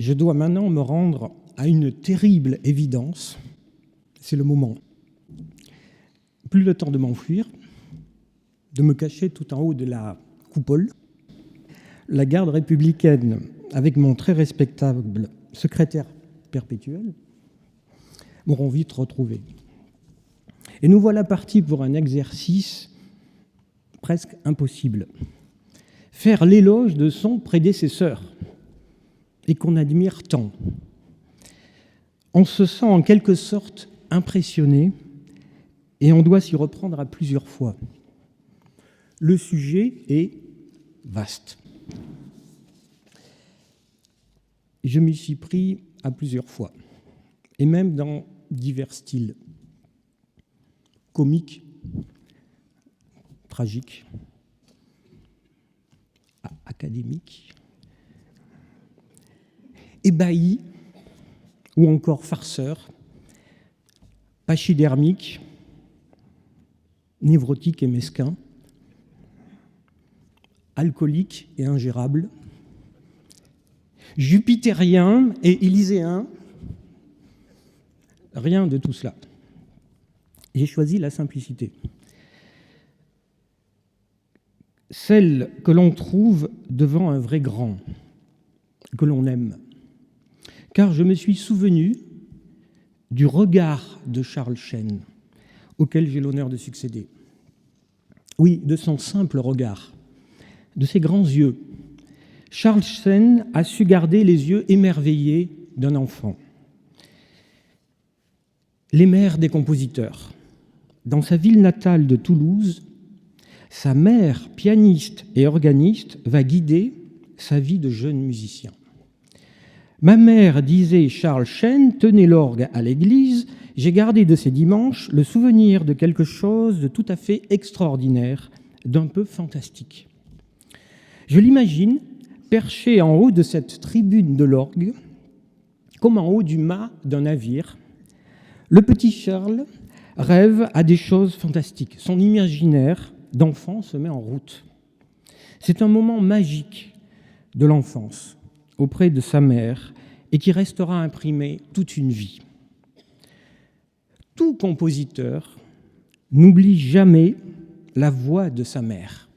je dois maintenant me rendre à une terrible évidence. C'est le moment. Plus le temps de m'enfuir, de me cacher tout en haut de la coupole. La garde républicaine, avec mon très respectable secrétaire perpétuel, m'auront vite retrouvé. Et nous voilà partis pour un exercice presque impossible. Faire l'éloge de son prédécesseur, et qu'on admire tant. On se sent en quelque sorte impressionné, et on doit s'y reprendre à plusieurs fois. Le sujet est vaste. Je m'y suis pris à plusieurs fois, et même dans divers styles. Comique, tragique, académique, ébahi, ou encore farceur, pachydermique, névrotique et mesquin, alcoolique et ingérable, jupitérien et élyséen, rien de tout cela. J'ai choisi la simplicité. Celle que l'on trouve devant un vrai grand, que l'on aime. Car je me suis souvenu du regard de Charles Cheyne, auquel j'ai l'honneur de succéder. Oui, de son simple regard, de ses grands yeux. Charles Cheyne a su garder les yeux émerveillés d'un enfant. Les mères des compositeurs. Dans sa ville natale de Toulouse, sa mère, pianiste et organiste, va guider sa vie de jeune musicien. Ma mère, disait Charles Cheyne, tenait l'orgue à l'église. J'ai gardé de ces dimanches le souvenir de quelque chose de tout à fait extraordinaire, d'un peu fantastique. Je l'imagine perché en haut de cette tribune de l'orgue, comme en haut du mât d'un navire. Le petit Charles rêve à des choses fantastiques. Son imaginaire d'enfant se met en route. C'est un moment magique de l'enfance auprès de sa mère et qui restera imprimé toute une vie. Tout compositeur n'oublie jamais la voix de sa mère.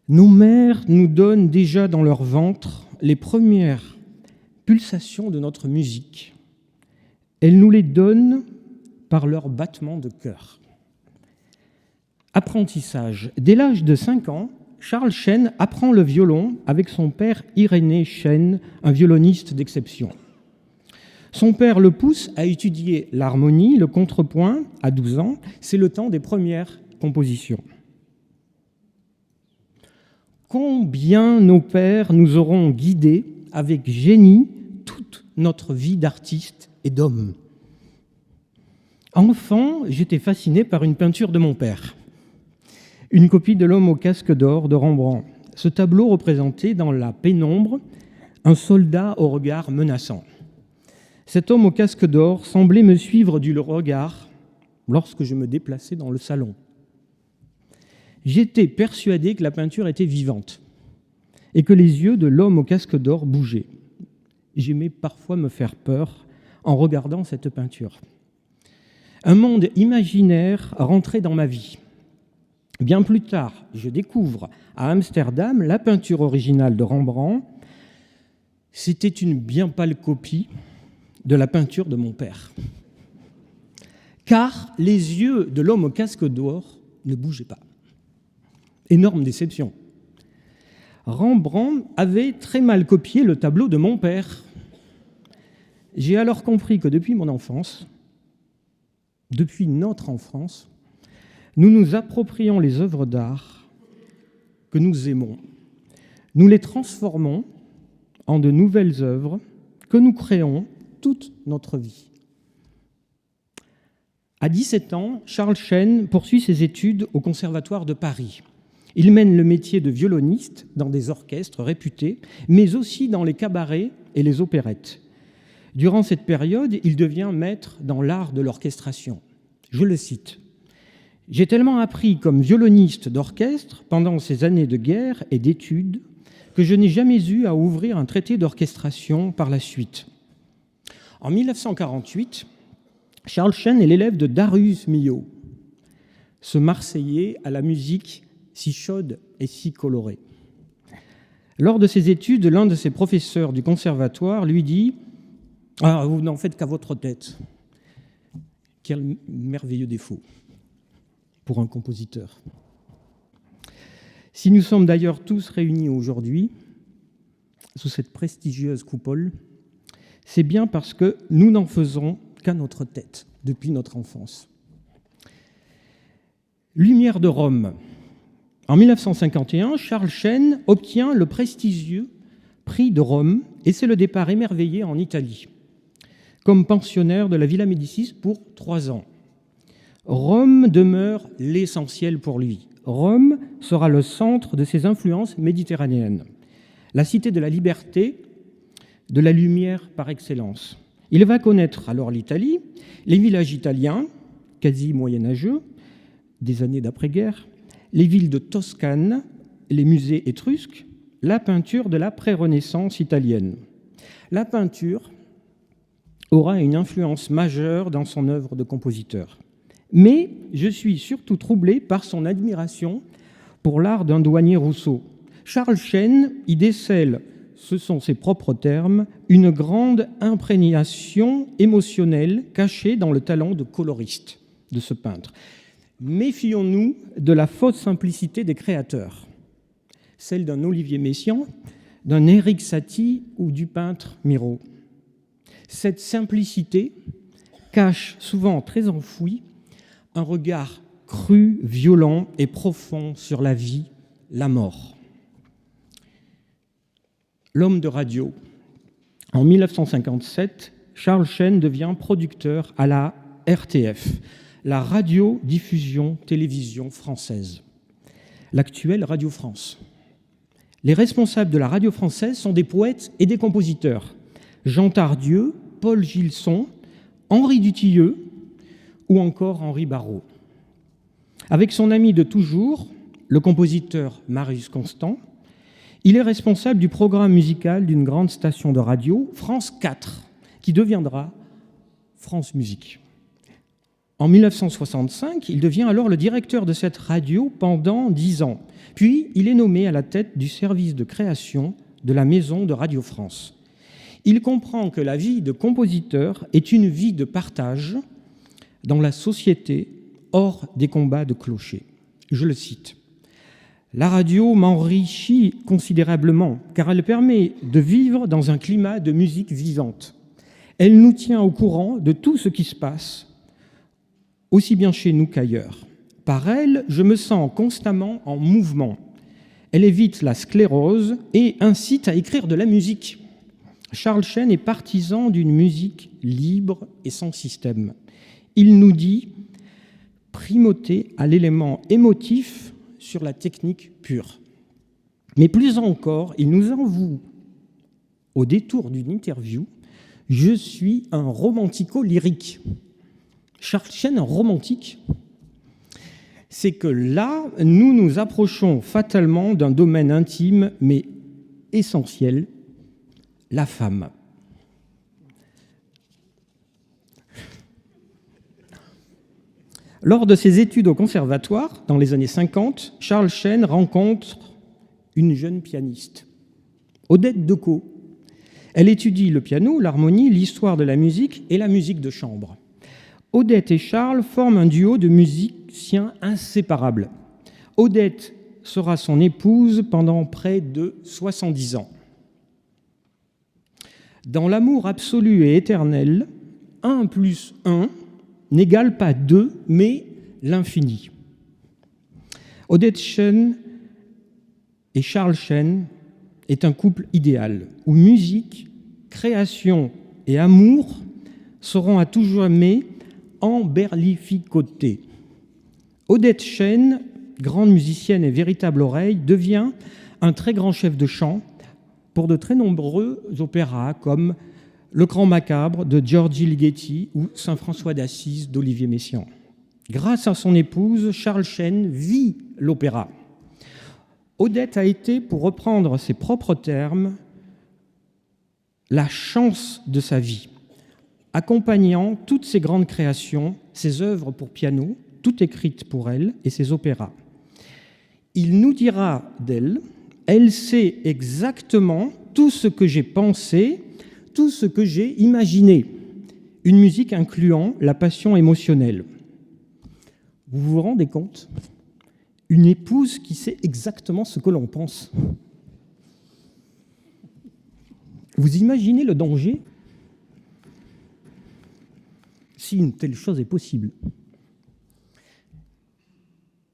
Nos mères nous donnent déjà dans leur ventre les premières pulsations de notre musique. Elles nous les donnent par leur battement de cœur. Apprentissage. Dès l'âge de 5 ans, Charles Cheyne apprend le violon avec son père Irénée Cheyne, un violoniste d'exception. Son père le pousse à étudier l'harmonie, le contrepoint à 12 ans. C'est le temps des premières compositions. Combien nos pères nous auront guidés avec génie toute notre vie d'artiste et d'homme. Enfant, j'étais fasciné par une peinture de mon père. Une copie de l'homme au casque d'or de Rembrandt. Ce tableau représentait dans la pénombre un soldat au regard menaçant. Cet homme au casque d'or semblait me suivre du regard lorsque je me déplaçais dans le salon. J'étais persuadé que la peinture était vivante et que les yeux de l'homme au casque d'or bougeaient. J'aimais parfois me faire peur en regardant cette peinture. Un monde imaginaire rentrait dans ma vie. Bien plus tard, je découvre à Amsterdam la peinture originale de Rembrandt. C'était une bien pâle copie de la peinture de mon père. Car les yeux de l'homme au casque d'or ne bougeaient pas. Énorme déception. Rembrandt avait très mal copié le tableau de mon père. J'ai alors compris que depuis mon enfance, depuis notre enfance, nous nous approprions les œuvres d'art que nous aimons. Nous les transformons en de nouvelles œuvres que nous créons toute notre vie. À 17 ans, Charles Cheyne poursuit ses études au Conservatoire de Paris. Il mène le métier de violoniste dans des orchestres réputés, mais aussi dans les cabarets et les opérettes. Durant cette période, il devient maître dans l'art de l'orchestration. Je le cite. « J'ai tellement appris comme violoniste d'orchestre pendant ces années de guerre et d'études que je n'ai jamais eu à ouvrir un traité d'orchestration par la suite. En 1948, Charles Cheyne est l'élève de Darius Milhaud, ce Marseillais à la musique si chaude et si colorée. Lors de ses études, l'un de ses professeurs du conservatoire lui dit « Ah, vous n'en faites qu'à votre tête. » Quel merveilleux défaut pour un compositeur. Si nous sommes d'ailleurs tous réunis aujourd'hui sous cette prestigieuse coupole, c'est bien parce que nous n'en faisons qu'à notre tête depuis notre enfance. Lumière de Rome. En 1951, Charles Cheyne obtient le prestigieux prix de Rome et c'est le départ émerveillé en Italie, comme pensionnaire de la Villa Médicis pour 3 ans. Rome demeure l'essentiel pour lui. Rome sera le centre de ses influences méditerranéennes, la cité de la liberté, de la lumière par excellence. Il va connaître alors l'Italie, les villages italiens, quasi moyenâgeux, des années d'après-guerre, les villes de Toscane, les musées étrusques, la peinture de la pré-Renaissance italienne. La peinture aura une influence majeure dans son œuvre de compositeur. Mais je suis surtout troublé par son admiration pour l'art d'un douanier Rousseau. Charles Cheyne y décèle, ce sont ses propres termes, une grande imprégnation émotionnelle cachée dans le talent de coloriste de ce peintre. Méfions-nous de la fausse simplicité des créateurs, celle d'un Olivier Messiaen, d'un Éric Satie ou du peintre Miro. Cette simplicité cache, souvent très enfouie, un regard cru, violent et profond sur la vie, la mort. L'homme de radio. En 1957, Charles Cheyne devient producteur à la RTF, la radiodiffusion télévision française, l'actuelle Radio France. Les responsables de la radio française sont des poètes et des compositeurs. Jean Tardieu, Paul Gilson, Henri Dutilleux ou encore Henri Barrault. Avec son ami de toujours, le compositeur Marius Constant, il est responsable du programme musical d'une grande station de radio, France 4, qui deviendra France Musique. En 1965, il devient alors le directeur de cette radio pendant 10 ans. Puis, il est nommé à la tête du service de création de la Maison de Radio France. Il comprend que la vie de compositeur est une vie de partage dans la société, hors des combats de clochers. Je le cite. « La radio m'enrichit considérablement car elle permet de vivre dans un climat de musique vivante. Elle nous tient au courant de tout ce qui se passe, aussi bien chez nous qu'ailleurs. Par elle, je me sens constamment en mouvement. Elle évite la sclérose et incite à écrire de la musique. Charles Cheyne est partisan d'une musique libre et sans système. Il nous dit primauté à l'élément émotif sur la technique pure. Mais plus encore, il nous avoue, au détour d'une interview, « Je suis un romantico-lyrique ». Charles Cheyne, un romantique, c'est que là, nous nous approchons fatalement d'un domaine intime, mais essentiel, la femme. Lors de ses études au conservatoire, dans les années 50, Charles Cheyne rencontre une jeune pianiste, Odette Decaux. Elle étudie le piano, l'harmonie, l'histoire de la musique et la musique de chambre. Odette et Charles forment un duo de musiciens inséparables. Odette sera son épouse pendant près de 70 ans. Dans l'amour absolu et éternel, 1 + 1 n'égale pas 2, mais l'infini. Odette Cheyne et Charles Cheyne est un couple idéal, où musique, création et amour seront à tout jamais emberlificotés. Odette Cheyne, grande musicienne et véritable oreille, devient un très grand chef de chant pour de très nombreux opéras comme Le Grand Macabre de Giorgi Ligeti ou Saint-François d'Assise d'Olivier Messiaen. Grâce à son épouse, Charles Cheyne vit l'opéra. Odette a été, pour reprendre ses propres termes, la chance de sa vie, accompagnant toutes ses grandes créations, ses œuvres pour piano, toutes écrites pour elle, et ses opéras. Il nous dira d'elle, elle sait exactement tout ce que j'ai pensé, tout ce que j'ai imaginé, une musique incluant la passion émotionnelle. Vous vous rendez compte ? Une épouse qui sait exactement ce que l'on pense. Vous imaginez le danger si une telle chose est possible?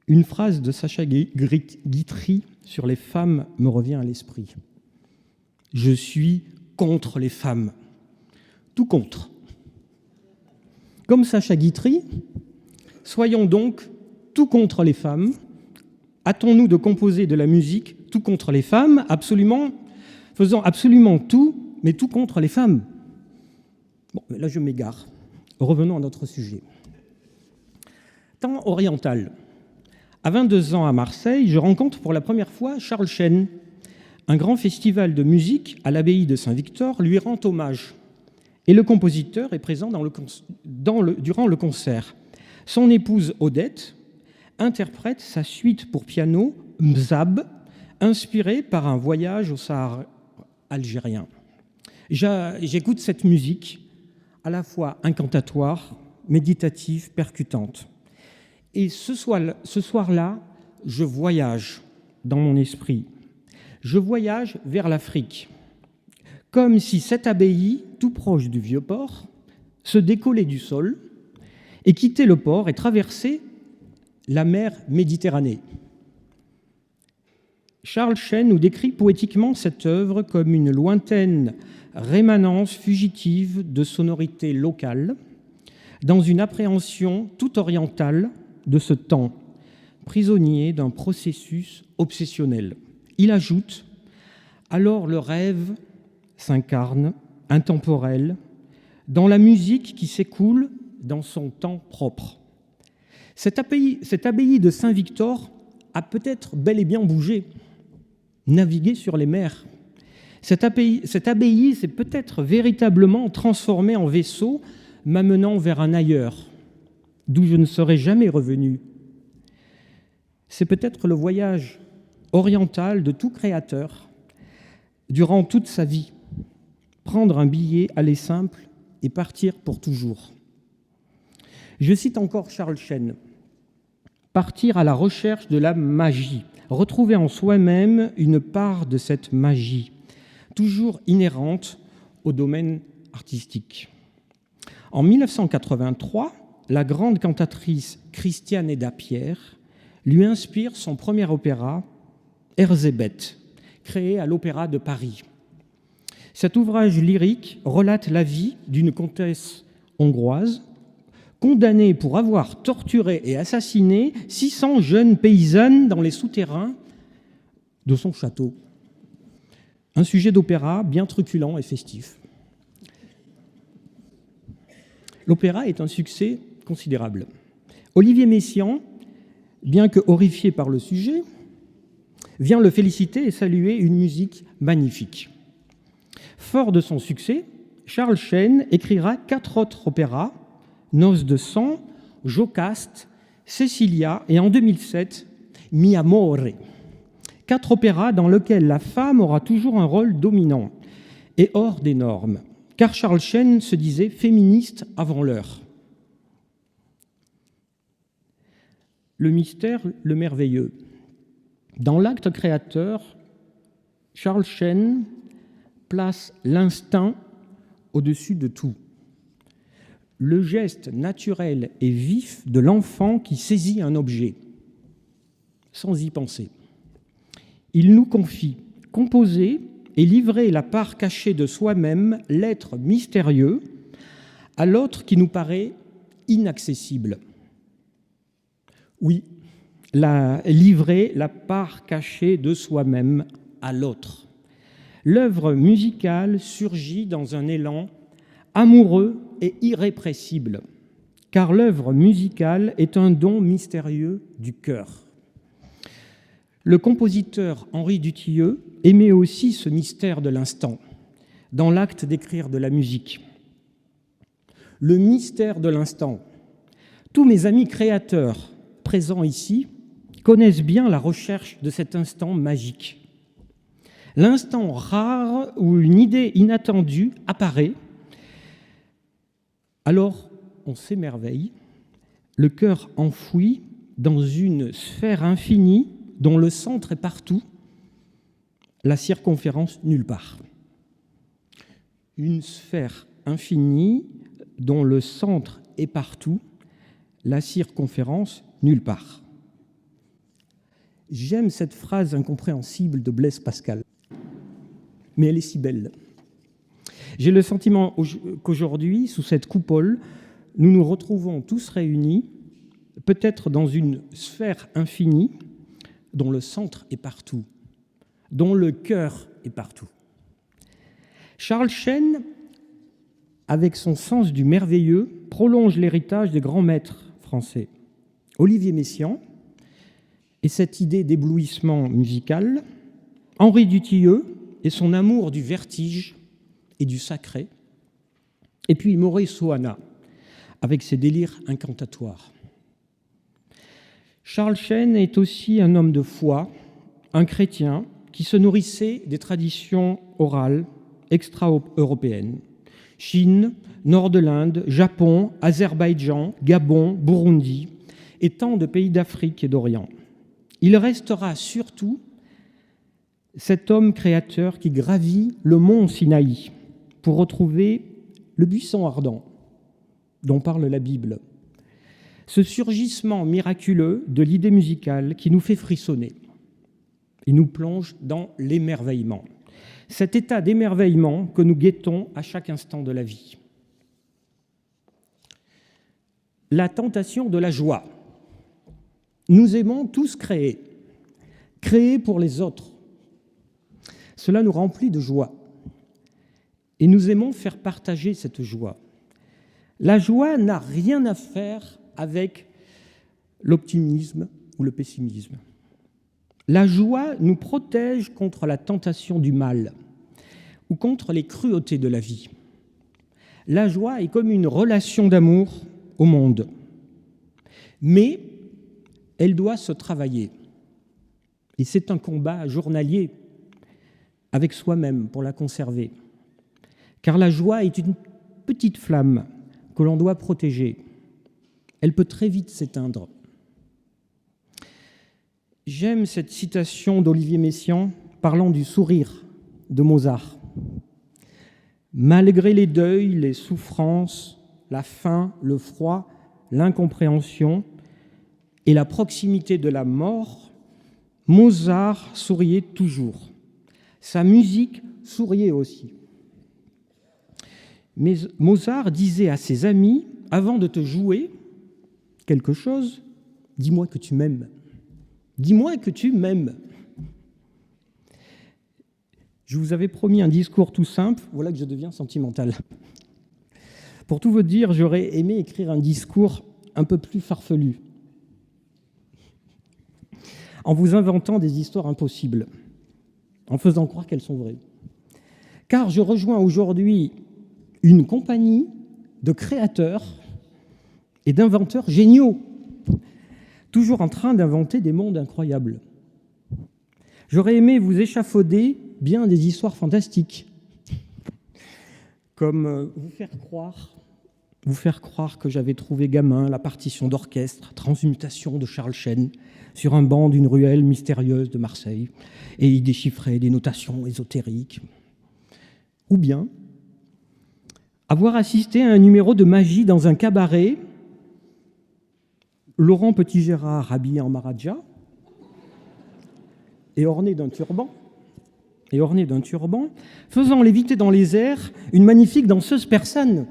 Une phrase de Sacha Guitry sur les femmes me revient à l'esprit. Je suis contre les femmes. Tout contre. Comme Sacha Guitry, soyons donc tout contre les femmes. Hâtons-nous de composer de la musique tout contre les femmes, faisant absolument tout, mais tout contre les femmes. Bon, là je m'égare. Revenons à notre sujet. Temps oriental. À 22 ans à Marseille, je rencontre pour la première fois Charles Chesne. Un grand festival de musique à l'abbaye de Saint-Victor lui rend hommage. Et le compositeur est présent durant le concert. Son épouse Odette interprète sa suite pour piano Mzab, inspirée par un voyage au Sahara algérien. J'écoute cette musique à la fois incantatoire, méditative, percutante. Et ce soir-là, je voyage dans mon esprit. Je voyage vers l'Afrique, comme si cette abbaye, tout proche du Vieux-Port, se décollait du sol et quittait le port et traversait la mer Méditerranée. Charles Chesne nous décrit poétiquement cette œuvre comme une lointaine rémanence fugitive de sonorités locales, dans une appréhension tout orientale de ce temps, prisonnier d'un processus obsessionnel. Il ajoute « Alors le rêve s'incarne, intemporel, dans la musique qui s'écoule dans son temps propre. » Cette abbaye de Saint-Victor a peut-être bel et bien bougé, navigué sur les mers. Cette abbaye s'est peut-être véritablement transformée en vaisseau, m'amenant vers un ailleurs, d'où je ne serai jamais revenu. C'est peut-être le voyage oriental de tout créateur, durant toute sa vie, prendre un billet, aller simple et partir pour toujours. Je cite encore Charles Chesne. « Partir à la recherche de la magie, retrouver en soi-même une part de cette magie, toujours inhérente au domaine artistique. » En 1983, la grande cantatrice Christiane Eda-Pierre lui inspire son premier opéra, Erzsébet, créé à l'Opéra de Paris. Cet ouvrage lyrique relate la vie d'une comtesse hongroise condamnée pour avoir torturé et assassiné 600 jeunes paysannes dans les souterrains de son château. Un sujet d'opéra bien truculent et festif. L'opéra est un succès considérable. Olivier Messiaen, bien que horrifié par le sujet, vient le féliciter et saluer une musique magnifique. Fort de son succès, Charles Chesne écrira 4 autres opéras, Noces de sang, Jocaste, Cecilia et en 2007, Mi Amore. 4 opéras dans lesquels la femme aura toujours un rôle dominant et hors des normes, car Charles Chesne se disait féministe avant l'heure. Le mystère, le merveilleux. Dans l'acte créateur, Charles Chesne place l'instinct au-dessus de tout. Le geste naturel et vif de l'enfant qui saisit un objet, sans y penser. Il nous confie composer et livrer la part cachée de soi-même, l'être mystérieux, à l'autre qui nous paraît inaccessible. Oui, livrer la part cachée de soi-même à l'autre. L'œuvre musicale surgit dans un élan amoureux et irrépressible, car l'œuvre musicale est un don mystérieux du cœur. Le compositeur Henri Dutilleux aimait aussi ce mystère de l'instant dans l'acte d'écrire de la musique. Le mystère de l'instant. Tous mes amis créateurs présents ici connaissent bien la recherche de cet instant magique. L'instant rare où une idée inattendue apparaît, alors on s'émerveille, le cœur enfoui dans une sphère infinie dont le centre est partout, la circonférence nulle part. Une sphère infinie dont le centre est partout, la circonférence nulle part. J'aime cette phrase incompréhensible de Blaise Pascal, mais elle est si belle. J'ai le sentiment qu'aujourd'hui, sous cette coupole, nous nous retrouvons tous réunis, peut-être dans une sphère infinie dont le centre est partout, dont le cœur est partout. Charles Chesne, avec son sens du merveilleux, prolonge l'héritage des grands maîtres français. Olivier Messiaen et cette idée d'éblouissement musical, Henri Dutilleux et son amour du vertige et du sacré, et puis Maurice Ohana avec ses délires incantatoires. Charles Chesne est aussi un homme de foi, un chrétien qui se nourrissait des traditions orales extra-européennes. Chine, nord de l'Inde, Japon, Azerbaïdjan, Gabon, Burundi et tant de pays d'Afrique et d'Orient. Il restera surtout cet homme créateur qui gravit le mont Sinaï pour retrouver le buisson ardent dont parle la Bible. Ce surgissement miraculeux de l'idée musicale qui nous fait frissonner et nous plonge dans l'émerveillement. Cet état d'émerveillement que nous guettons à chaque instant de la vie. La tentation de la joie. Nous aimons tous créer pour les autres. Cela nous remplit de joie. Et nous aimons faire partager cette joie. La joie n'a rien à faire avec l'optimisme ou le pessimisme. La joie nous protège contre la tentation du mal ou contre les cruautés de la vie. La joie est comme une relation d'amour au monde, mais elle doit se travailler. Et c'est un combat journalier avec soi-même pour la conserver. Car la joie est une petite flamme que l'on doit protéger. Elle peut très vite s'éteindre. J'aime cette citation d'Olivier Messiaen parlant du sourire de Mozart. Malgré les deuils, les souffrances, la faim, le froid, l'incompréhension et la proximité de la mort, Mozart souriait toujours. Sa musique souriait aussi. Mais Mozart disait à ses amis, avant de te jouer quelque chose, dis-moi que tu m'aimes. Dis-moi que tu m'aimes. Je vous avais promis un discours tout simple, voilà que je deviens sentimental. Pour tout vous dire, j'aurais aimé écrire un discours un peu plus farfelu, en vous inventant des histoires impossibles, en faisant croire qu'elles sont vraies. Car je rejoins aujourd'hui une compagnie de créateurs et d'inventeurs géniaux, toujours en train d'inventer des mondes incroyables. J'aurais aimé vous échafauder bien des histoires fantastiques, comme vous faire croire que j'avais trouvé gamin la partition d'orchestre Transmutation de Charles Chesne sur un banc d'une ruelle mystérieuse de Marseille et y déchiffrer des notations ésotériques. Ou bien avoir assisté à un numéro de magie dans un cabaret, Laurent Petit-Gérard habillé en Maharaja et orné d'un turban, faisant léviter dans les airs une magnifique danseuse persane.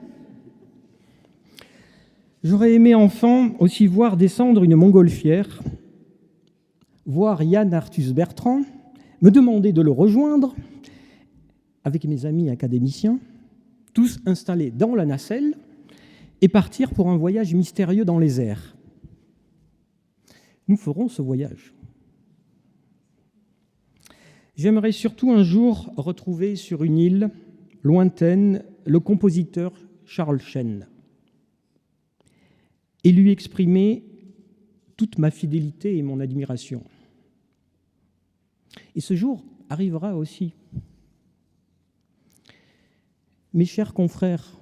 J'aurais aimé enfant aussi voir descendre une montgolfière, voir Yann Arthus Bertrand, me demander de le rejoindre avec mes amis académiciens, tous installés dans la nacelle, et partir pour un voyage mystérieux dans les airs. Nous ferons ce voyage. J'aimerais surtout un jour retrouver sur une île lointaine le compositeur Charles Chesne et lui exprimer toute ma fidélité et mon admiration. Et ce jour arrivera aussi. Mes chers confrères,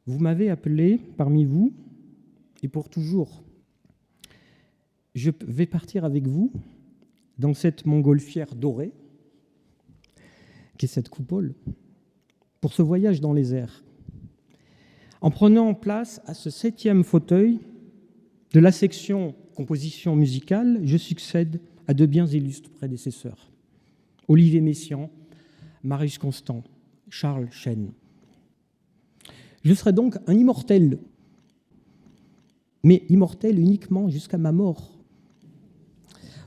vous m'avez appelé parmi vous, et pour toujours. Je vais partir avec vous dans cette montgolfière dorée, qui est cette coupole, pour ce voyage dans les airs, en prenant place à ce 7e fauteuil de la section composition musicale. Je succède à de bien illustres prédécesseurs, Olivier Messiaen, Marius Constant, Charles Chesne. Je serai donc un immortel, mais immortel uniquement jusqu'à ma mort.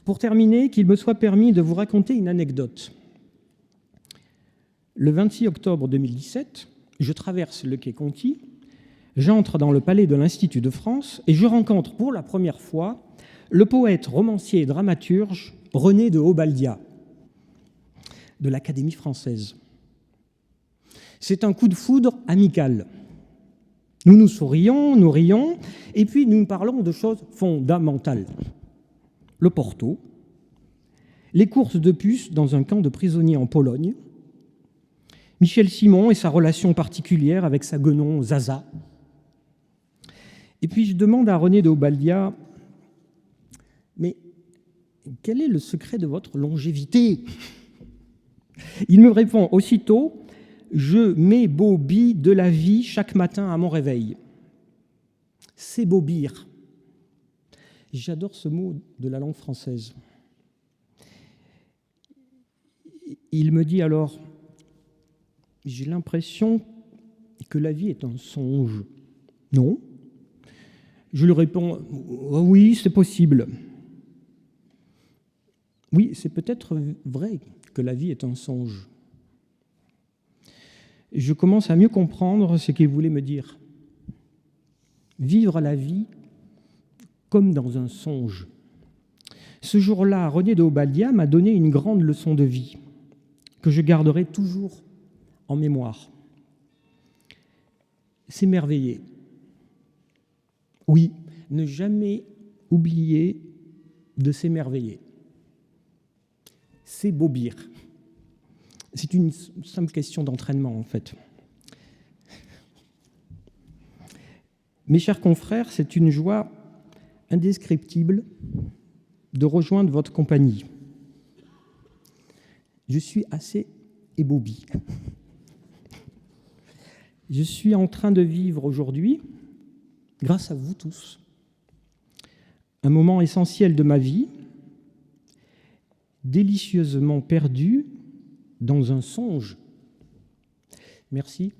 Pour terminer, qu'il me soit permis de vous raconter une anecdote. Le 26 octobre 2017, je traverse le quai Conti, j'entre dans le palais de l'Institut de France et je rencontre pour la première fois le poète, romancier et dramaturge René de Obaldia, de l'Académie française. C'est un coup de foudre amical. Nous nous sourions, nous rions, et puis nous parlons de choses fondamentales. Le Porto, les courses de puces dans un camp de prisonniers en Pologne, Michel Simon et sa relation particulière avec sa guenon Zaza. Et puis je demande à René de Obaldia, mais quel est le secret de votre longévité ? Il me répond aussitôt, je m'ébobie de la vie chaque matin à mon réveil. S'ébobir. J'adore ce mot de la langue française. Il me dit alors, j'ai l'impression que la vie est un songe. Non. Je lui réponds, oh oui, c'est possible. Oui, c'est peut-être vrai que la vie est un songe. Je commence à mieux comprendre ce qu'il voulait me dire. Vivre la vie comme dans un songe. Ce jour-là, René de Obaldia m'a donné une grande leçon de vie que je garderai toujours en mémoire. S'émerveiller. Oui, ne jamais oublier de s'émerveiller. S'ébobir. C'est une simple question d'entraînement, en fait. Mes chers confrères, c'est une joie indescriptible de rejoindre votre compagnie. Je suis assez ébobi. Je suis en train de vivre aujourd'hui, grâce à vous tous, un moment essentiel de ma vie, délicieusement perdu dans un songe. Merci.